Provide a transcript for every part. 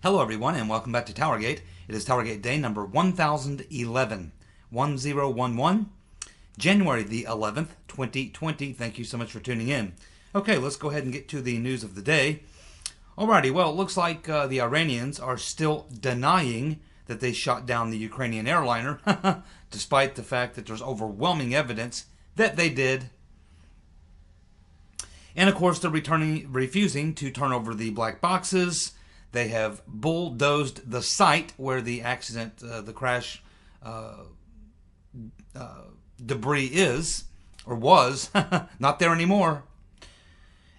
Hello everyone and welcome back to TowerGate. It is TowerGate day number 1011, 1011, January the 11th, 2020. Thank you so much for tuning in. Okay, let's go ahead and get to the news of the day. Alrighty, well, it looks like the Iranians are still denying that they shot down the Ukrainian airliner, despite the fact that there's overwhelming evidence that they did. And of course, they're refusing to turn over the black boxes. They have bulldozed the site where the accident, the crash debris is, or was, not there anymore.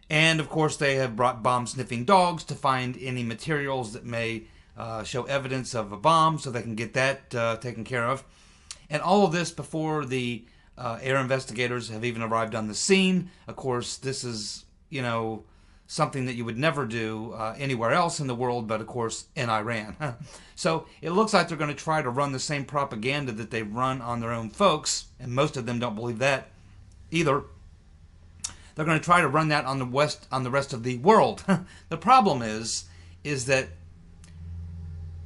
And of course, they have brought bomb-sniffing dogs to find any materials that may show evidence of a bomb so they can get that taken care of. And all of this before the air investigators have even arrived on the scene. Of course, this is, something that you would never do anywhere else in the world, but of course in Iran. So it looks like they're going to try to run the same propaganda that they run on their own folks, and most of them don't believe that either. They're going to try to run that on the rest of the world. The problem is that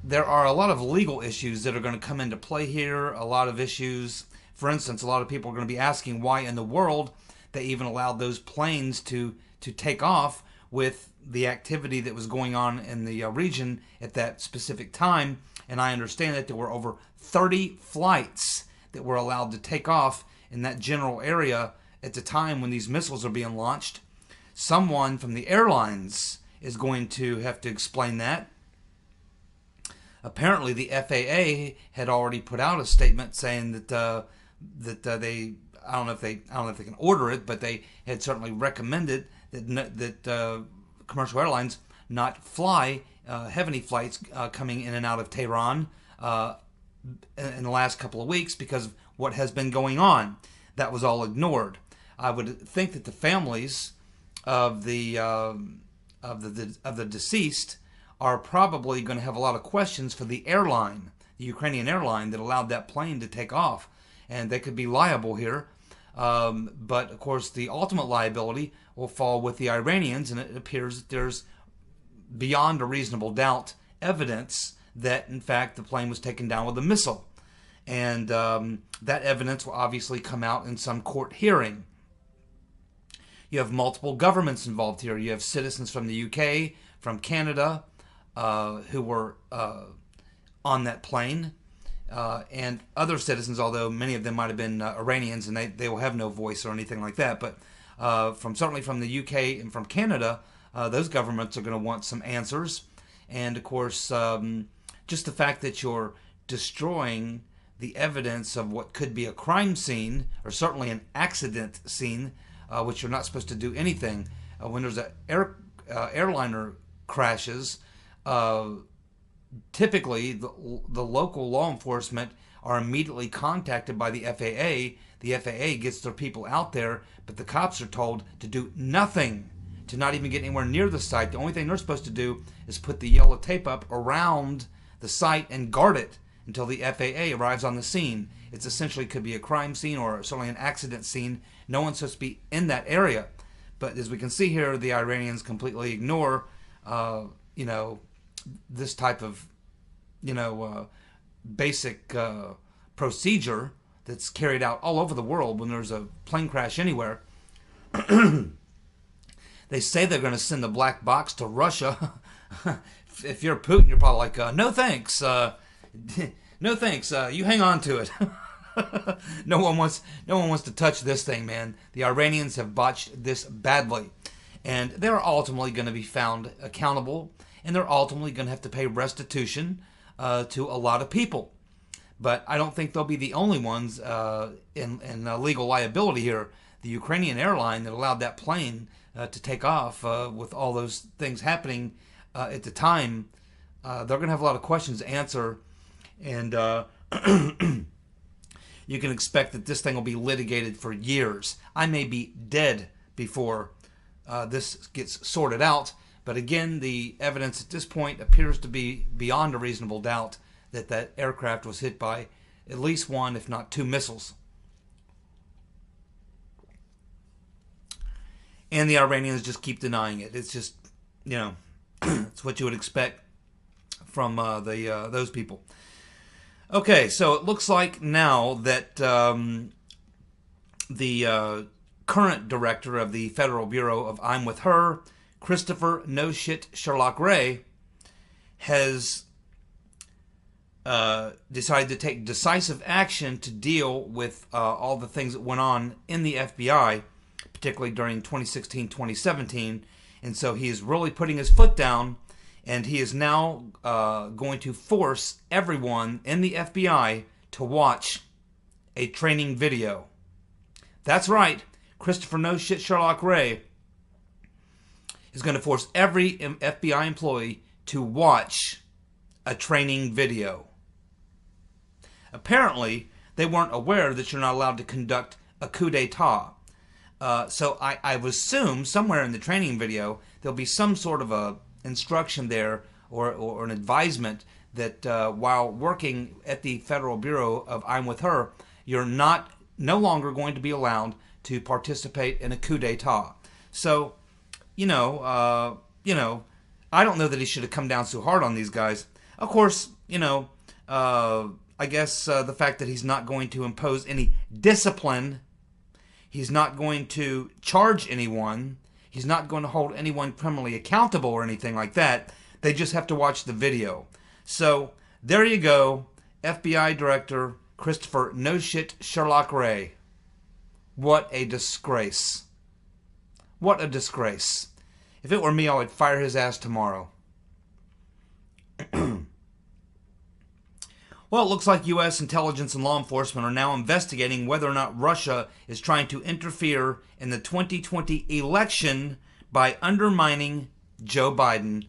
there are a lot of legal issues that are going to come into play here. A lot of issues. For instance, a lot of people are going to be asking why in the world they even allowed those planes to take off with the activity that was going on in the region at that specific time. And I understand that there were over 30 flights that were allowed to take off in that general area at the time when these missiles are being launched. Someone from the airlines is going to have to explain that. Apparently, the FAA had already put out a statement saying that they, I don't know if they can order it, but they had certainly recommended that commercial airlines not fly heavy flights coming in and out of Tehran in the last couple of weeks because of what has been going on. That was all ignored. I would think that the families of the deceased are probably going to have a lot of questions for the airline, the Ukrainian airline that allowed that plane to take off, and they could be liable here. But of course, the ultimate liability will fall with the Iranians, and it appears that there's beyond a reasonable doubt evidence that, in fact, the plane was taken down with a missile. And that evidence will obviously come out in some court hearing. You have multiple governments involved here. You have citizens from the UK, from Canada, who were on that plane, and other citizens, although many of them might have been Iranians, and they will have no voice or anything like that. But certainly from the UK and from Canada, those governments are going to want some answers. And of course, just the fact that you're destroying the evidence of what could be a crime scene, or certainly an accident scene, which you're not supposed to do anything. When there's an airliner crashes, typically the local law enforcement are immediately contacted by the FAA. The FAA gets their people out there, but the cops are told to do nothing, to not even get anywhere near the site. The only thing they're supposed to do is put the yellow tape up around the site and guard it until the FAA arrives on the scene. It's essentially could be a crime scene or certainly an accident scene. No one's supposed to be in that area. But as we can see here, the Iranians completely ignore, this type of, basic procedure that's carried out all over the world when there's a plane crash anywhere. They say they're going to send the black box to Russia. If you're Putin, you're probably like, no thanks. No thanks. You hang on to it. No one wants to touch this thing, man. The Iranians have botched this badly, and they're ultimately going to be found accountable, and they're ultimately going to have to pay restitution to a lot of people. But I don't think they'll be the only ones in legal liability here. The Ukrainian airline that allowed that plane to take off with all those things happening at the time, they're going to have a lot of questions to answer, and you can expect that this thing will be litigated for years. I may be dead before this gets sorted out. But again, the evidence at this point appears to be beyond a reasonable doubt that that aircraft was hit by at least one, if not two missiles. And the Iranians just keep denying it. It's just, it's what you would expect. from those people. Okay, so it looks like now that the current director of the Federal Bureau of I'm With Her, Christopher No Shit Sherlock Ray, has decided to take decisive action to deal with all the things that went on in the FBI, particularly during 2016-2017. And so he is really putting his foot down, and he is now going to force everyone in the FBI to watch a training video. That's right, Christopher No Shit Sherlock Ray is going to force every FBI employee to watch a training video. Apparently, they weren't aware that you're not allowed to conduct a coup d'etat. So I would assume somewhere in the training video there'll be some sort of a instruction there or an advisement that while working at the Federal Bureau of I'm With Her, you're no longer going to be allowed to participate in a coup d'etat. So, I don't know that he should have come down so hard on these guys. Of course, I guess the fact that he's not going to impose any discipline, he's not going to charge anyone, he's not going to hold anyone criminally accountable or anything like that. They just have to watch the video. So, there you go, FBI Director Christopher No Shit Sherlock Ray. What a disgrace. What a disgrace. If it were me, I would fire his ass tomorrow. Well, it looks like U.S. intelligence and law enforcement are now investigating whether or not Russia is trying to interfere in the 2020 election by undermining Joe Biden.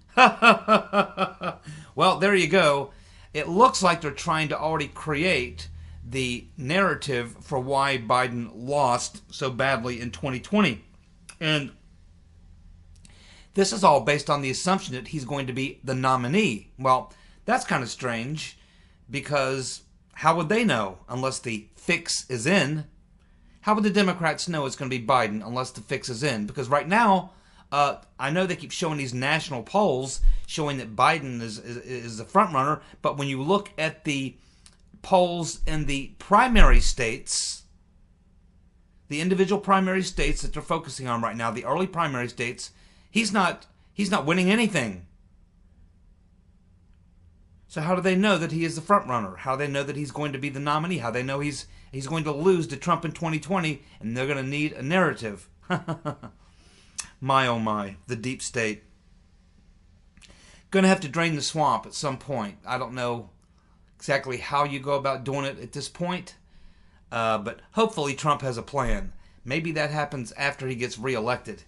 Well, there you go. It looks like they're trying to already create the narrative for why Biden lost so badly in 2020. And this is all based on the assumption that he's going to be the nominee. Well, that's kind of strange, because how would they know unless the fix is in? How would the Democrats know it's going to be Biden unless the fix is in? Because right now, I know they keep showing these national polls showing that Biden is the front runner, but when you look at the polls in the primary states, the individual primary states that they're focusing on right now, the early primary states, he's not winning anything. So how do they know that he is the front runner? How do they know that he's going to be the nominee? How do they know he's going to lose to Trump in 2020, and they're going to need a narrative? My oh my, the deep state. Going to have to drain the swamp at some point. I don't know exactly how you go about doing it at this point, but hopefully Trump has a plan. Maybe that happens after he gets reelected.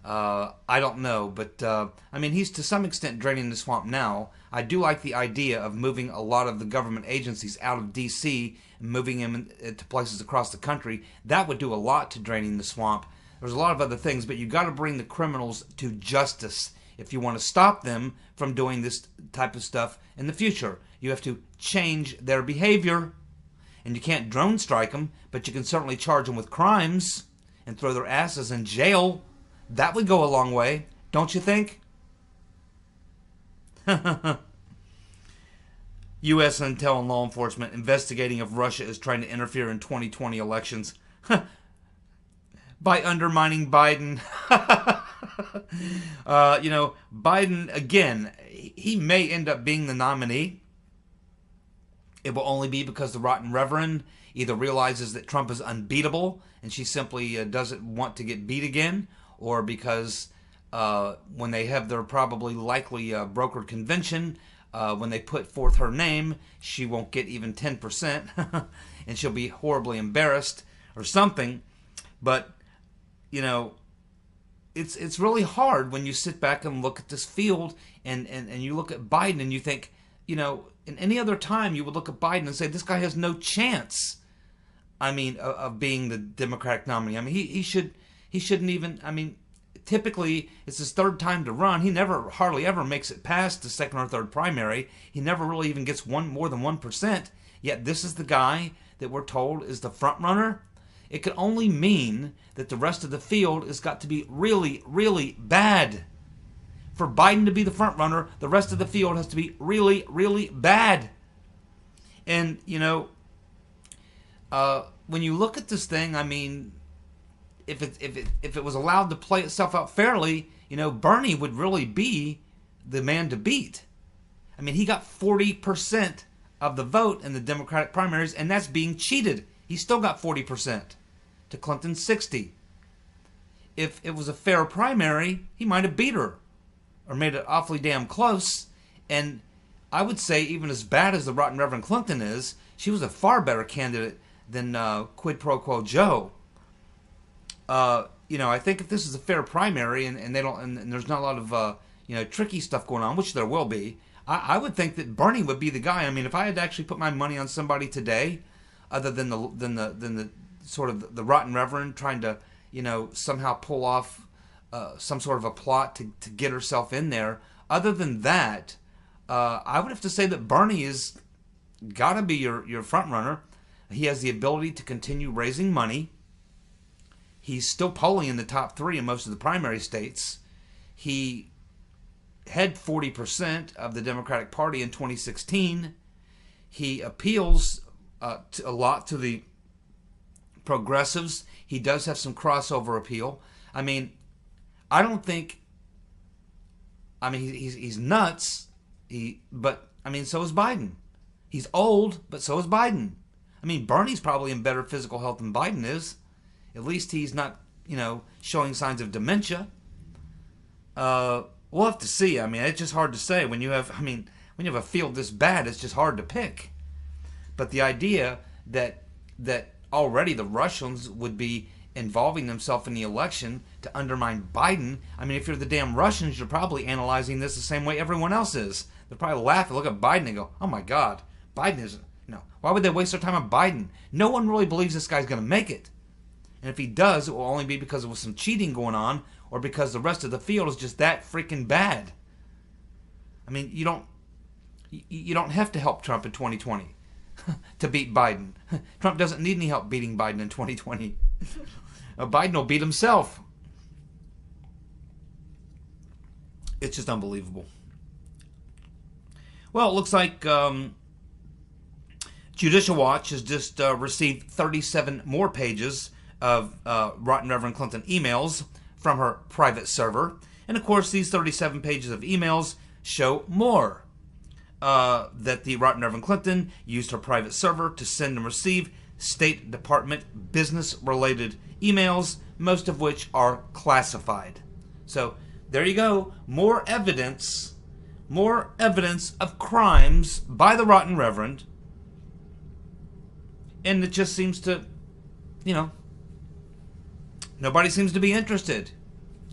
I don't know, but he's to some extent draining the swamp now. I do like the idea of moving a lot of the government agencies out of D.C. and moving them to places across the country. That would do a lot to draining the swamp. There's a lot of other things, but you got to bring the criminals to justice if you want to stop them from doing this type of stuff in the future. You have to change their behavior, and you can't drone strike them, but you can certainly charge them with crimes and throw their asses in jail. That would go a long way, don't you think? U.S. intel and law enforcement investigating if Russia is trying to interfere in 2020 elections by undermining Biden. Biden, again, he may end up being the nominee. It will only be because the rotten reverend either realizes that Trump is unbeatable and she simply doesn't want to get beat again, or because when they have their probably likely brokered convention, when they put forth her name, she won't get even 10%, and she'll be horribly embarrassed or something. But, it's really hard when you sit back and look at this field and you look at Biden and you think, in any other time you would look at Biden and say, this guy has no chance, of being the Democratic nominee. He shouldn't even, typically it's his third time to run. He hardly ever makes it past the second or third primary. He never really even gets more than 1%. Yet this is the guy that we're told is the front runner. It can only mean that the rest of the field has got to be really, really bad for Biden to be the front runner, the rest of the field has to be really, really bad. And, you know, when you look at this thing, I mean, if it was allowed to play itself out fairly, you know, Bernie would really be the man to beat. I mean, he got 40% of the vote in the Democratic primaries, and that's being cheated. He still got 40% to Clinton's 60%. If it was a fair primary, he might have beat her or made it awfully damn close. And I would say, even as bad as the rotten Reverend Clinton is, she was a far better candidate than Quid Pro Quo Joe. You know, I think if this is a fair primary and they don't, and there's not a lot of you know, tricky stuff going on, which there will be, I would think that Bernie would be the guy. I mean, if I had to actually put my money on somebody today, other than the sort of the rotten Reverend trying to, you know, somehow pull off some sort of a plot to get herself in there, other than that, I would have to say that Bernie is got to be your front runner. He has the ability to continue raising money. He's still polling in the top 3 in most of the primary states. He had 40% of the Democratic Party in 2016. He appeals a lot to the progressives. He does have some crossover appeal. I mean, I don't think. I mean, he's nuts. But I mean, so is Biden. He's old, but so is Biden. I mean, Bernie's probably in better physical health than Biden is. At least he's not, you know, showing signs of dementia. We'll have to see. I mean, it's just hard to say when you have. I mean, when you have a field this bad, it's just hard to pick. But the idea that already the Russians would be involving themselves in the election to undermine Biden. I mean, if you're the damn Russians, you're probably analyzing this the same way everyone else is. They're probably laughing, look at Biden and go, oh my God, Biden is, no. Why would they waste their time on Biden? No one really believes this guy's going to make it. And if he does, it will only be because there was some cheating going on or because the rest of the field is just that freaking bad. I mean, you don't have to help Trump in 2020 to beat Biden. Trump doesn't need any help beating Biden in 2020. Biden will beat himself. It's just unbelievable. Well, it looks like Judicial Watch has just received 37 more pages of Rotten Reverend Clinton emails from her private server. And of course, these 37 pages of emails show more. That the Rotten Reverend Clinton used her private server to send and receive State Department business-related emails, most of which are classified. So, there you go. More evidence of crimes by the Rotten Reverend. And it just seems to, you know, nobody seems to be interested.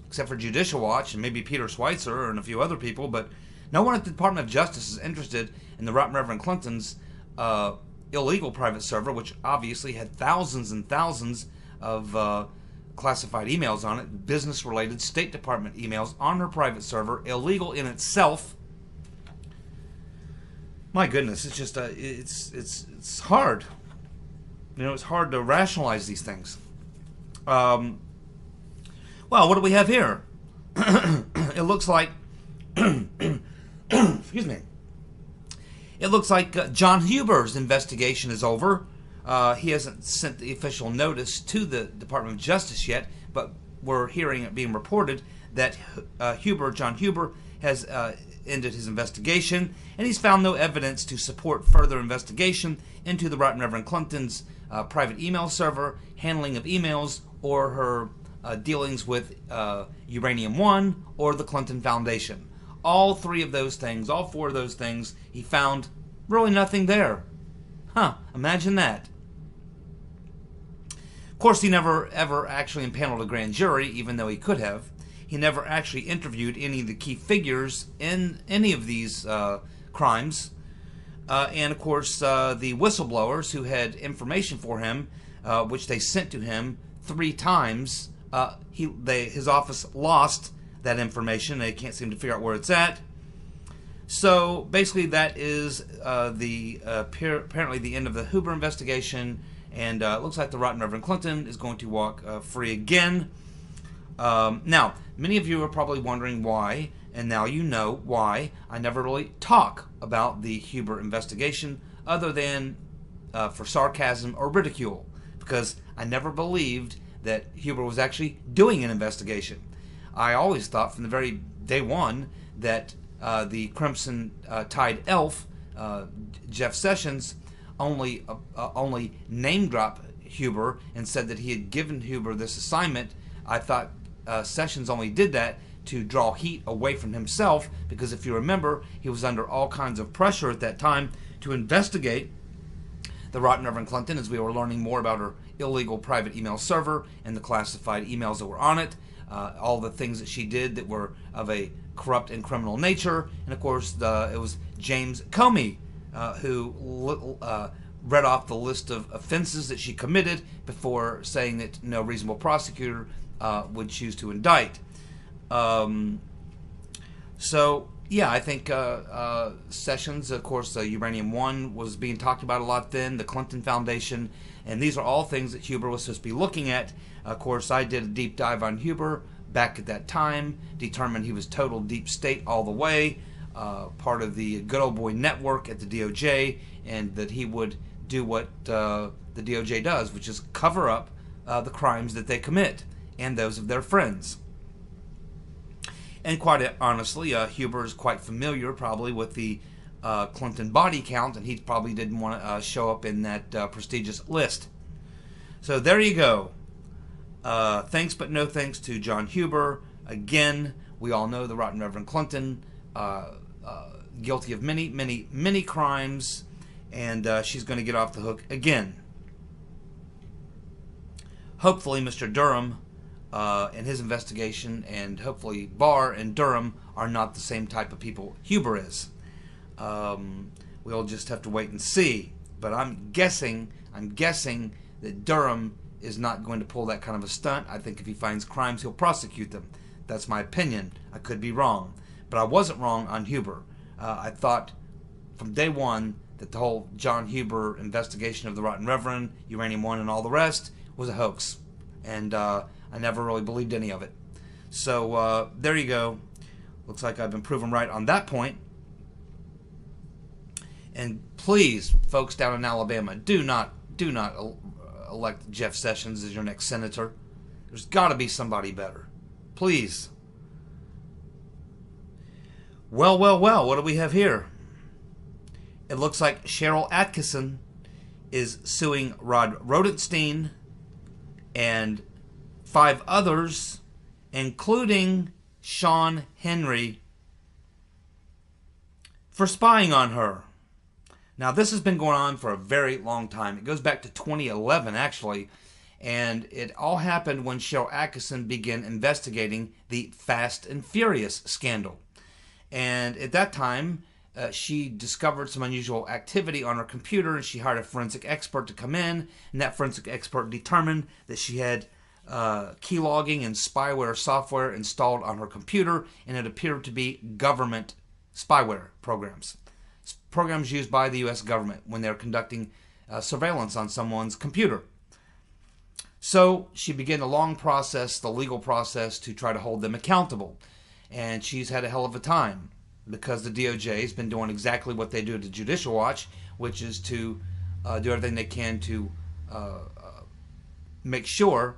Except for Judicial Watch and maybe Peter Schweitzer and a few other people, but no one at the Department of Justice is interested in the Rotten Reverend Clinton's illegal private server, which obviously had thousands and thousands of classified emails on it, business-related State Department emails on her private server, illegal in itself. My goodness, it's just it's hard. You know, it's hard to rationalize these things. Well, what do we have here? It looks like. Excuse me. It looks like John Huber's investigation is over. He hasn't sent the official notice to the Department of Justice yet, but we're hearing it being reported that John Huber, has ended his investigation, and he's found no evidence to support further investigation into the Rotten Reverend Clinton's private email server, handling of emails, or her dealings with Uranium One or the Clinton Foundation. All 4 of those things, he found really nothing there. Imagine that. Of course, he never ever actually impaneled a grand jury, even though he could have. He never actually interviewed any of the key figures in any of these crimes. And of course, the whistleblowers who had information for him, which they sent to him 3 times, his office lost that information. They can't seem to figure out where it's at. So basically, that is apparently the end of the Huber investigation, and it looks like the Rotten Reverend Clinton is going to walk free again. Now, many of you are probably wondering why, And now you know why I never really talk about the Huber investigation other than for sarcasm or ridicule, because I never believed that Huber was actually doing an investigation. I always thought from the very day one that the Crimson Tide elf, Jeff Sessions, only name dropped Huber and said that he had given Huber this assignment. I thought Sessions only did that to draw heat away from himself, because if you remember, he was under all kinds of pressure at that time to investigate the Rotten Reverend Clinton, as we were learning more about her illegal private email server and the classified emails that were on it, all the things that she did that were of a corrupt and criminal nature. And of course, it was James Comey who read off the list of offenses that she committed before saying that no reasonable prosecutor would choose to indict. So yeah, I think Sessions, of course, Uranium One was being talked about a lot then, the Clinton Foundation, and these are all things that Huber was supposed to be looking at. Of course, I did a deep dive on Huber back at that time, determined he was total deep state all the way, part of the good old boy network at the DOJ, and that he would do what the DOJ does, which is cover up the crimes that they commit and those of their friends. And quite honestly, Huber is quite familiar probably with the Clinton body count, and he probably didn't want to show up in that prestigious list. So there you go. Thanks but no thanks to John Huber. Again, we all know the Rotten Reverend Clinton, guilty of many, many, many crimes, and she's going to get off the hook again. Hopefully, Mr. Durham and his investigation, and hopefully Barr and Durham are not the same type of people Huber is. We'll just have to wait and see. But I'm guessing that Durham is not going to pull that kind of a stunt. I think if he finds crimes, he'll prosecute them. That's my opinion. I could be wrong. But I wasn't wrong on Huber. I thought from day one that the whole John Huber investigation of the Rotten Reverend, Uranium One, and all the rest was a hoax. And I never really believed any of it. So there you go. Looks like I've been proven right on that point. And please, folks down in Alabama, do not elect Jeff Sessions as your next senator. There's got to be somebody better. Please. Well, what do we have here? It looks like Cheryl Atkinson is suing Rod Rodenstein and 5 others, including Sean Henry, for spying on her. Now, this has been going on for a very long time. It goes back to 2011, actually, and it all happened when Cheryl Atkinson began investigating the Fast and Furious scandal. And at that time, she discovered some unusual activity on her computer, and she hired a forensic expert to come in, and that forensic expert determined that she had keylogging and spyware software installed on her computer, and it appeared to be government spyware programs. Programs used by the U.S. government when they're conducting surveillance on someone's computer. So she began a long process, the legal process, to try to hold them accountable. And she's had a hell of a time, because the DOJ has been doing exactly what they do to Judicial Watch, which is to do everything they can to make sure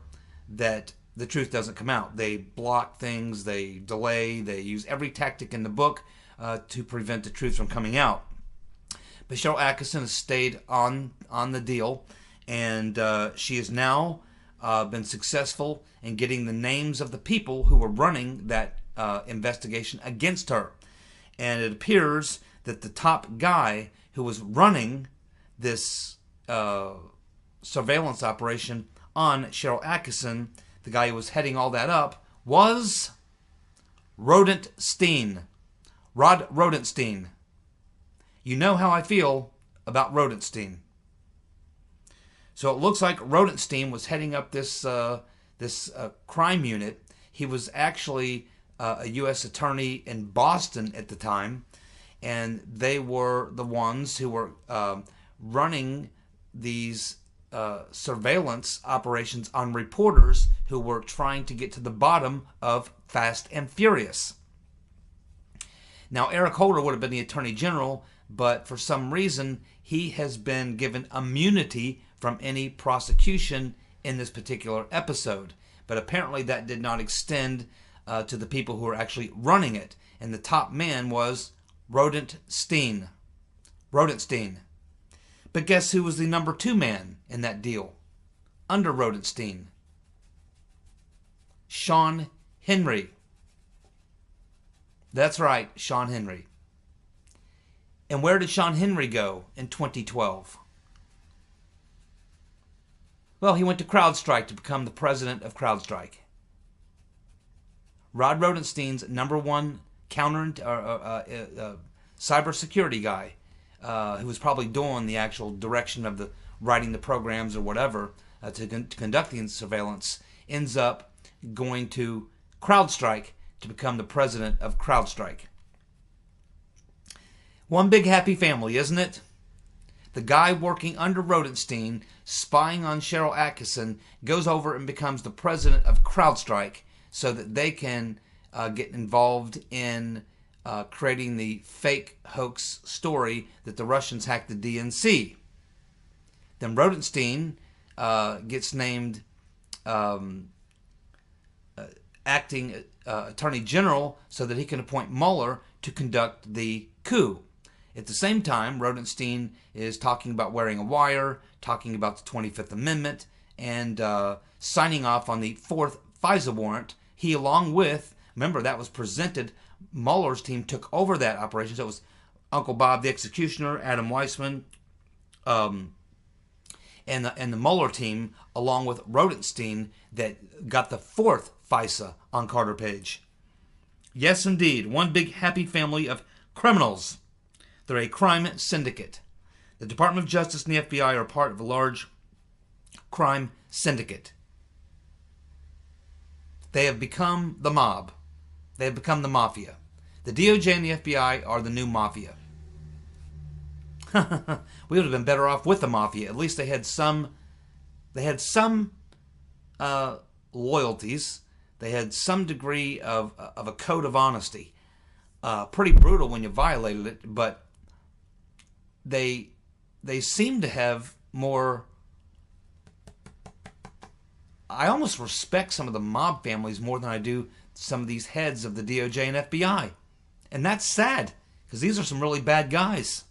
that the truth doesn't come out. They block things, they delay, they use every tactic in the book to prevent the truth from coming out. But Cheryl Atkinson has stayed on the deal, and she has now been successful in getting the names of the people who were running that investigation against her. And it appears that the top guy who was running this surveillance operation on Cheryl Atkinson, the guy who was heading all that up, was Rodenstein. Rod Rodenstein. You know how I feel about Rodenstein. So it looks like Rodenstein was heading up this crime unit. He was actually a U.S. attorney in Boston at the time, and they were the ones who were running these surveillance operations on reporters who were trying to get to the bottom of Fast and Furious. Now, Eric Holder would have been the Attorney General, but for some reason, he has been given immunity from any prosecution in this particular episode. But apparently that did not extend to the people who were actually running it. And the top man was Rodenstein. But guess who was the number 2 man in that deal? Under Rodenstein. Sean Henry. That's right, Sean Henry. And where did Sean Henry go in 2012? Well, he went to CrowdStrike to become the president of CrowdStrike. Rod Rodenstein's number 1 cybersecurity guy, who was probably doing the actual direction of the writing the programs or whatever to conduct the surveillance, ends up going to CrowdStrike to become the president of CrowdStrike. One big happy family, isn't it? The guy working under Rodenstein, spying on Cheryl Atkinson, goes over and becomes the president of CrowdStrike so that they can get involved in creating the fake hoax story that the Russians hacked the DNC. Then Rodenstein gets named acting Attorney General so that he can appoint Mueller to conduct the coup. At the same time, Rodenstein is talking about wearing a wire, talking about the 25th Amendment, and signing off on the 4th FISA warrant. He, along with, remember that was presented, Mueller's team took over that operation. So it was Uncle Bob the Executioner, Adam Weissman, and the Mueller team, along with Rodenstein, that got the 4th FISA on Carter Page. Yes, indeed, one big happy family of criminals. They're a crime syndicate. The Department of Justice and the FBI are part of a large crime syndicate. They have become the mob. They have become the mafia. The DOJ and the FBI are the new mafia. We would have been better off with the mafia. At least they had some loyalties. They had some degree of a code of honesty. Pretty brutal when you violated it, but they seem to have more. I almost respect some of the mob families more than I do some of these heads of the DOJ and FBI. And that's sad, because these are some really bad guys.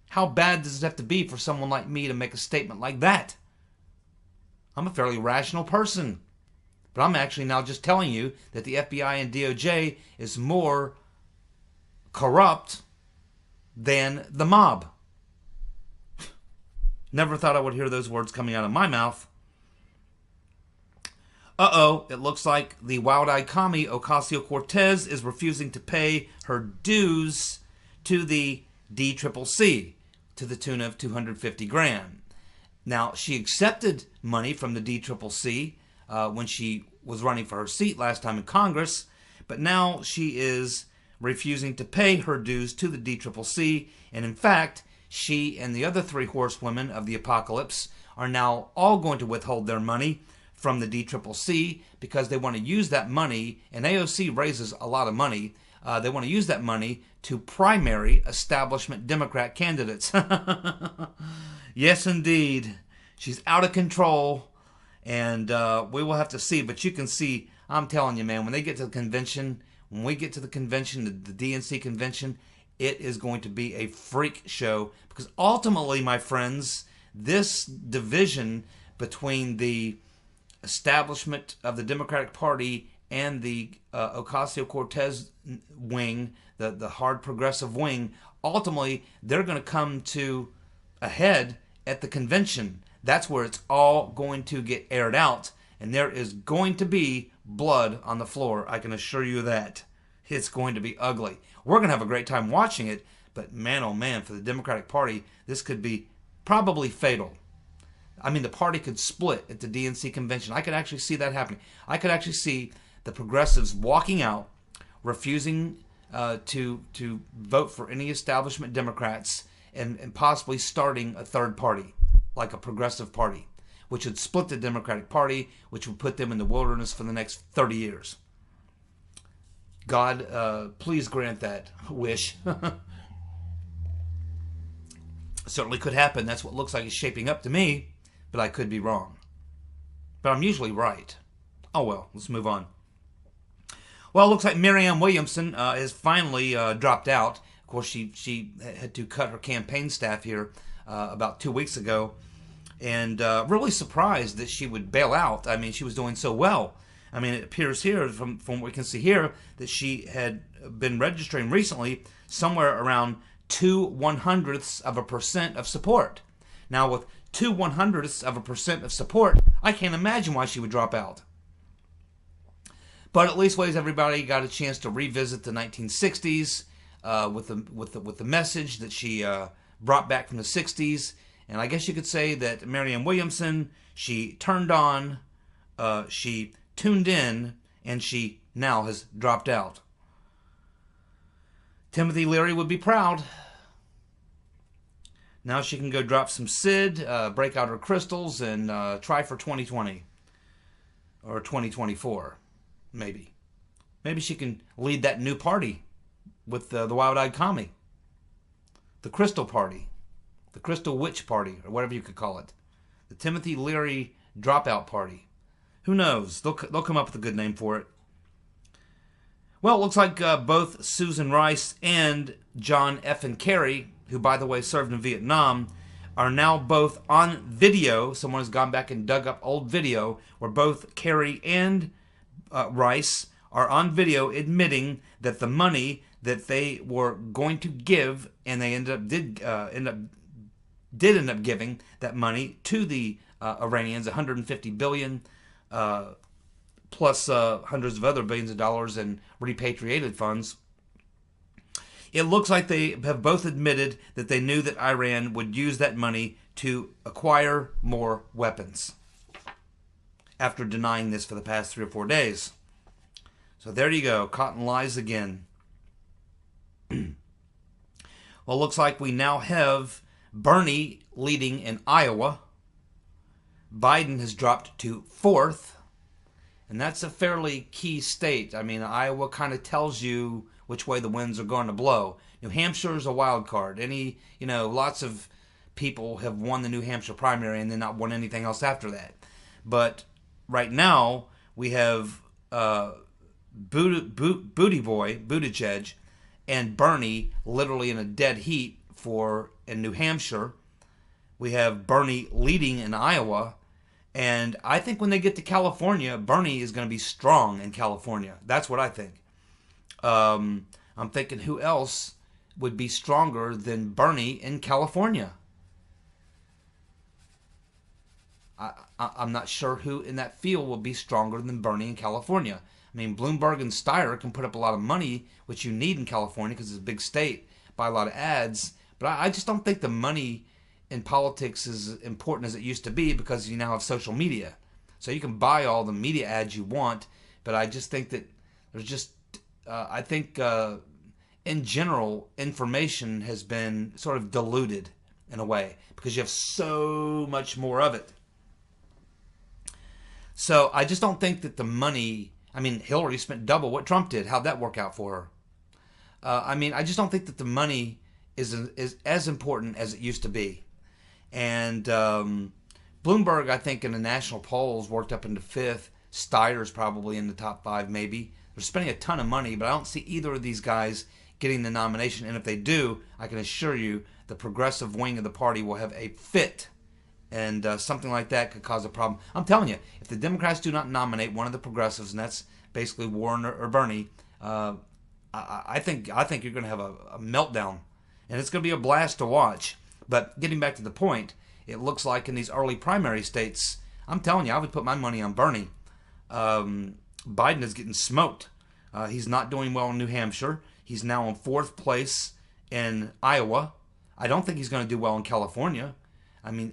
How bad does it have to be for someone like me to make a statement like that? I'm a fairly rational person. But I'm actually now just telling you that the FBI and DOJ is more corrupt than the mob. Never thought I would hear those words coming out of my mouth. Uh-oh, it looks like the wild-eyed commie Ocasio-Cortez is refusing to pay her dues to the DCCC to the tune of $250,000. Now, she accepted money from the DCCC when she was running for her seat last time in Congress, but now she is refusing to pay her dues to the DCCC, and in fact, she and the other 3 horsewomen of the apocalypse are now all going to withhold their money from the DCCC because they want to use that money, and AOC raises a lot of money. They want to use that money to primary establishment Democrat candidates. Yes, indeed. She's out of control, and we will have to see. But you can see, I'm telling you, man, when they get to the convention, when we get to the convention, the DNC convention, it is going to be a freak show. Because ultimately, my friends, this division between the establishment of the Democratic Party and the Ocasio-Cortez wing, the hard progressive wing, ultimately they're going to come to a head at the convention. That's where it's all going to get aired out, and there is going to be blood on the floor. I can assure you that. It's going to be ugly. We're going to have a great time watching it, but man, oh man, for the Democratic Party, this could be probably fatal. I mean, the party could split at the DNC convention. I could actually see that happening. I could actually see the progressives walking out, refusing to vote for any establishment Democrats, and possibly starting a third party, like a progressive party, which would split the Democratic Party, which would put them in the wilderness for the next 30 years. God, please grant that wish. Certainly could happen. That's what looks like it's shaping up to me, but I could be wrong. But I'm usually right. Oh well, let's move on. Well, it looks like Marianne Williamson has finally dropped out. Of course, she had to cut her campaign staff here about 2 weeks ago, and really surprised that she would bail out. I mean, she was doing so well. I mean, it appears here, from what we can see here, that she had been registering recently somewhere around 0.02% of support. Now, with 0.02% of support, I can't imagine why she would drop out. But at least ways everybody got a chance to revisit the 1960s with the message that she brought back from the 60s. And I guess you could say that Marianne Williamson, she turned on, she tuned in, and she now has dropped out. Timothy Leary would be proud. Now she can go drop some Sid, break out her crystals, and try for 2020 or 2024. Maybe she can lead that new party with the Wild-Eyed Commie. The Crystal Party. The Crystal Witch Party, or whatever you could call it. The Timothy Leary Dropout Party. Who knows? They'll come up with a good name for it. Well, it looks like both Susan Rice and John F. and Kerry, who, by the way, served in Vietnam, are now both on video. Someone has gone back and dug up old video where both Kerry and Rice are on video admitting that the money that they were going to give, and they did end up giving that money to the Iranians, 150 billion, plus hundreds of other billions of dollars in repatriated funds. It looks like they have both admitted that they knew that Iran would use that money to acquire more weapons after denying this for the past 3 or 4 days. So there you go. Cotton lies again. Well, it looks like we now have Bernie leading in Iowa. Biden has dropped to 4th. And that's a fairly key state. I mean, Iowa kind of tells you which way the winds are going to blow. New Hampshire is a wild card. Lots of people have won the New Hampshire primary and then not won anything else after that. But right now, we have Booty Boy, Buttigieg, and Bernie literally in a dead heat in New Hampshire. We have Bernie leading in Iowa. And I think when they get to California, Bernie is going to be strong in California. That's what I think. I'm thinking who else would be stronger than Bernie in California? I'm not sure who in that field will be stronger than Bernie in California. I mean, Bloomberg and Steyer can put up a lot of money, which you need in California because it's a big state, buy a lot of ads. But I just don't think the money in politics is as important as it used to be because you now have social media. So you can buy all the media ads you want, but I just think that there's just, in general, information has been sort of diluted in a way because you have so much more of it. So I just don't think that the money, Hillary spent double what Trump did. How'd that work out for her? I just don't think that the money is as important as it used to be. And Bloomberg, I think, in the national polls worked up into 5th. Steyer's probably in the top 5, maybe. They're spending a ton of money, but I don't see either of these guys getting the nomination. And if they do, I can assure you the progressive wing of the party will have a fit. And something like that could cause a problem. I'm telling you, if the Democrats do not nominate one of the progressives, and that's basically Warren or Bernie, I think you're going to have a meltdown. And it's going to be a blast to watch. But getting back to the point, it looks like in these early primary states, I'm telling you, I would put my money on Bernie. Biden is getting smoked. He's not doing well in New Hampshire. He's now in 4th place in Iowa. I don't think he's going to do well in California.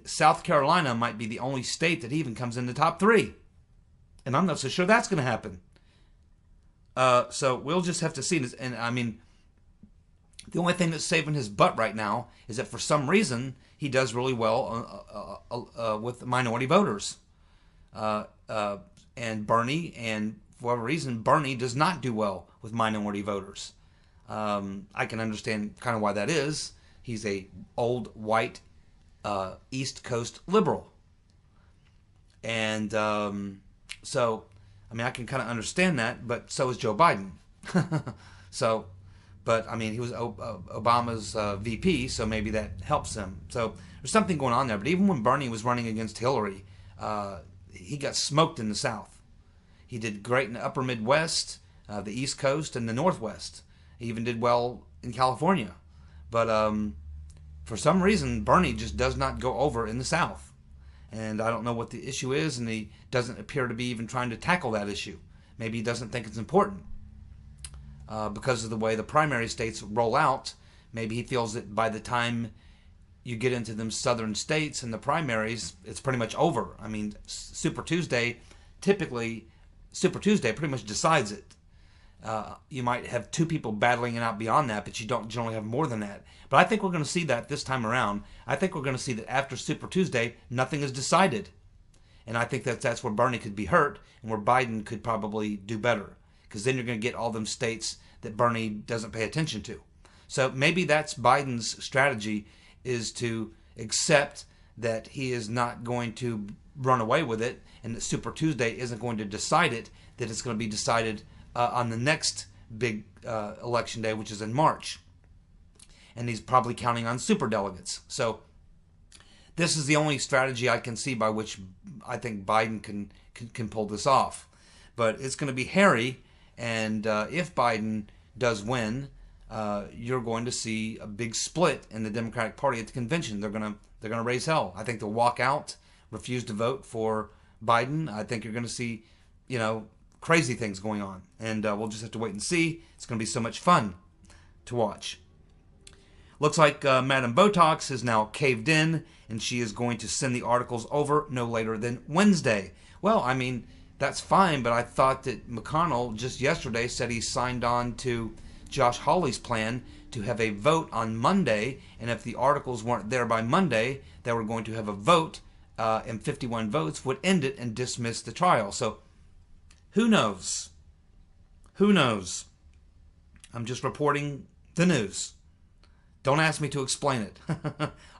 South Carolina might be the only state that even comes in the top 3. And I'm not so sure that's going to happen. So we'll just have to see this. And the only thing that's saving his butt right now is that for some reason he does really well with minority voters. And Bernie and for whatever reason, Bernie does not do well with minority voters. I can understand kind of why that is. He's a old white East Coast liberal. And so, I mean, I can kind of understand that, but so is Joe Biden. So, but I mean, he was Obama's VP, so maybe that helps him. So there's something going on there. But even when Bernie was running against Hillary, he got smoked in the South. He did great in the upper Midwest, the East Coast, and the Northwest. He even did well in California. But for some reason, Bernie just does not go over in the South. And I don't know what the issue is, and he doesn't appear to be even trying to tackle that issue. Maybe he doesn't think it's important. Because of the way the primary states roll out, maybe he feels that by the time you get into them southern states and the primaries, it's pretty much over. I mean, Super Tuesday pretty much decides it. You might have two people battling it out beyond that, but you don't generally have more than that. But I think we're going to see that this time around. I think we're going to see that after Super Tuesday, nothing is decided. And I think that's where Bernie could be hurt and where Biden could probably do better. Because then you're going to get all them states that Bernie doesn't pay attention to. So maybe that's Biden's strategy, is to accept that he is not going to run away with it and that Super Tuesday isn't going to decide it, that it's going to be decided on the next big election day, which is in March. And he's probably counting on superdelegates. So this is the only strategy I can see by which I think Biden can pull this off. But it's going to be hairy, and if Biden does win, you're going to see a big split in the Democratic Party at the convention. They're going to raise hell. I think they'll walk out, refuse to vote for Biden. I think you're going to see, crazy things going on, and we'll just have to wait and see. It's going to be so much fun to watch. Looks like Madam Botox is now caved in, and she is going to send the articles over no later than Wednesday. Well, I mean, that's fine, but I thought that McConnell just yesterday said he signed on to Josh Hawley's plan to have a vote on Monday, and if the articles weren't there by Monday, they were going to have a vote, and 51 votes would end it and dismiss the trial. So, who knows? Who knows? I'm just reporting the news. Don't ask me to explain it.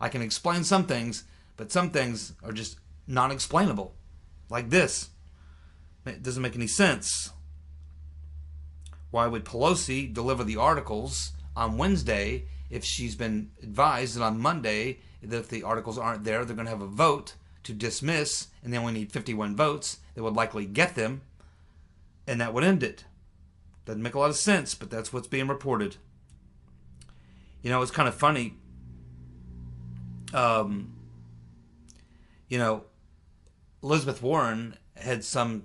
I can explain some things, but some things are just non-explainable. Like this. It doesn't make any sense. Why would Pelosi deliver the articles on Wednesday if she's been advised that on Monday, that if the articles aren't there, they're going to have a vote to dismiss, and they only need 51 votes. They would likely get them, and that would end it. Doesn't make a lot of sense, but that's what's being reported. It's kind of funny. Elizabeth Warren had some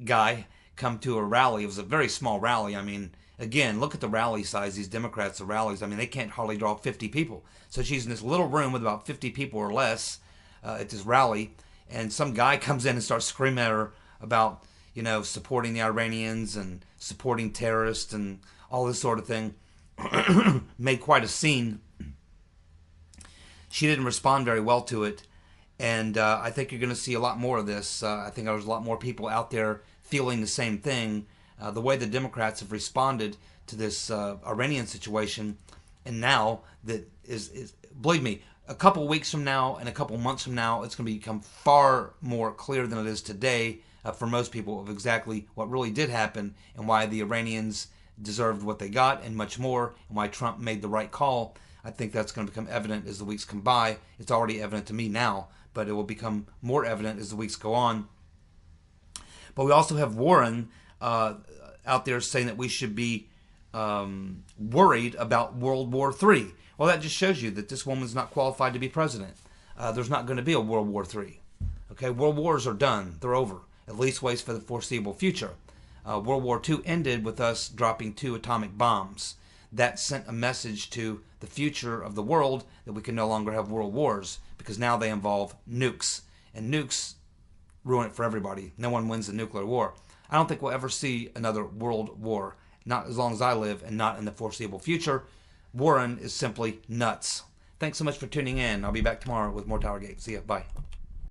guy come to a rally. It was a very small rally. I mean, again, look at the rally size. These Democrats, the rallies, I mean, they can't hardly draw 50 people. So she's in this little room with about 50 people or less at this rally, and some guy comes in and starts screaming at her about, supporting the Iranians and supporting terrorists and all this sort of thing. Made quite a scene. She didn't respond very well to it, and I think you're going to see a lot more of this. I think there's a lot more people out there feeling the same thing. The way the Democrats have responded to this Iranian situation, and now that is believe me, a couple weeks from now and a couple months from now, it's going to become far more clear than it is today for most people of exactly what really did happen and why the Iranians deserved what they got and much more, and why Trump made the right call. I think that's going to become evident as the weeks come by. It's already evident to me now, but it will become more evident as the weeks go on. But we also have Warren out there saying that we should be worried about World War III. Well, that just shows you that this woman's not qualified to be president. There's not going to be a World War III. Okay, world wars are done. They're over, at least ways for the foreseeable future. World War II ended with us dropping 2 atomic bombs. That sent a message to the future of the world that we can no longer have world wars, because now they involve nukes. And nukes ruin it for everybody. No one wins the nuclear war. I don't think we'll ever see another world war. Not as long as I live, and not in the foreseeable future. Warren is simply nuts. Thanks so much for tuning in. I'll be back tomorrow with more TowerGate. See ya. Bye.